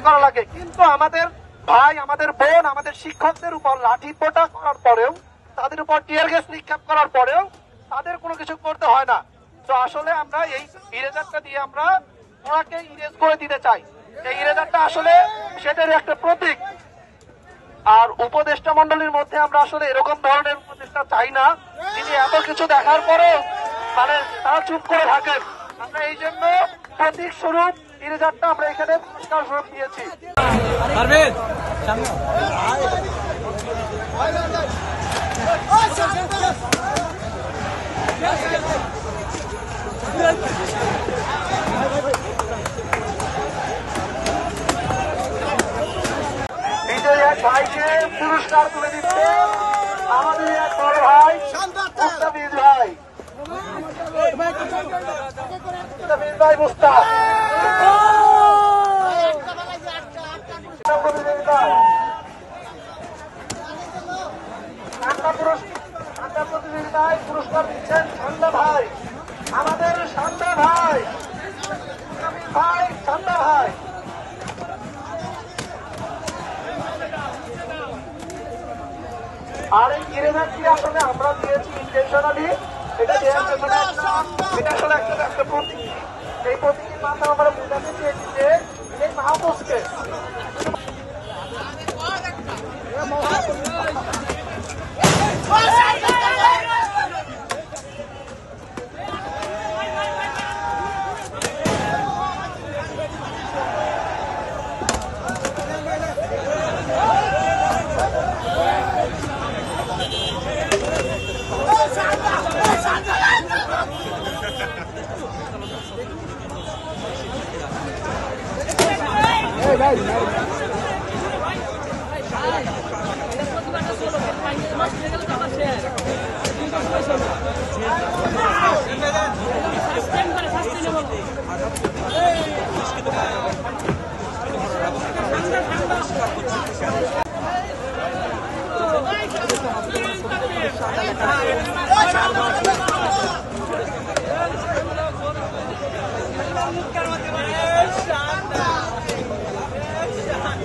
করা লাগে, কিন্তু আমাদের ভাই, আমাদের বোন, আমাদের শিক্ষকদের উপর লাঠি পোটা করার পরেও, তাদের উপর টিয়ার গ্যাস নিক্ষেপ করার পরেও তাদের কোনো কিছু করতে হয় না। তো আসলে আমরা এই ইরেজারটা দিয়ে আমরা ওনাকে ইরেজ করে দিতে চাই। এই ইরেজারটা আসলে সেটার একটা প্রতীক। আর উপদেষ্টা মন্ডলীর মধ্যে আমরা আসলে এরকম ধরনের উপদেষ্টা চাই না, যিনি এত কিছু দেখার পরেও মানে তারা চুপ করে থাকেন। আমরা এই জন্য প্রতীক স্বরূপ ইরেজারটা আমরা এখানে পুরস্কার স্বরূপ দিয়েছি। বিজয়ী এক ভাইকে পুরস্কার তুলে দিচ্ছে আমাদের এক বড় ভাই মুস্তাফিজ ভাই। মুস্তাফিজ ভাই মুস্তাফ প্রতিযোগিতায় পুরস্কার দিচ্ছেন ঠান্ডা ভাই, আমাদের ঠান্ডা ভাই, ভাই ঠান্ডা ভাই। আর এই ইরেজারটি আসলে আমরা দিয়েছি ইন্টেনশনালি, এটা আসলে একটা প্রতীক। এই প্রতীকের মাধ্যমে আমরা বোঝাতে চেয়েছি যে এই মাহফুজকে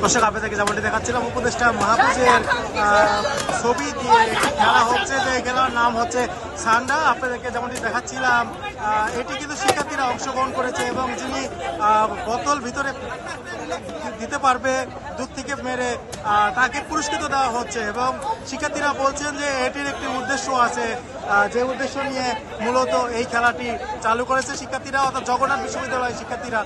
দর্শক আপনাদেরকে যেমনটি দেখাচ্ছিলাম, উপদেষ্টা মাহফুজের ছবি দিয়ে খেলা হচ্ছে, যে খেলার নাম হচ্ছে সান্ডা। আপনাদেরকে যেমনটি দেখাচ্ছিলাম, এটি কিন্তু শিক্ষার্থীরা অংশগ্রহণ করেছে এবং যিনি বোতল ভিতরে দিতে পারবে দুধ থেকে মেরে তাকে পুরস্কৃত দেওয়া হচ্ছে। এবং শিক্ষার্থীরা বলছেন যে এটির একটি উদ্দেশ্য আছে, যে উদ্দেশ্য নিয়ে মূলত এই খেলাটি চালু করেছে শিক্ষার্থীরা, অর্থাৎ জগন্নাথ বিশ্ববিদ্যালয়ের শিক্ষার্থীরা।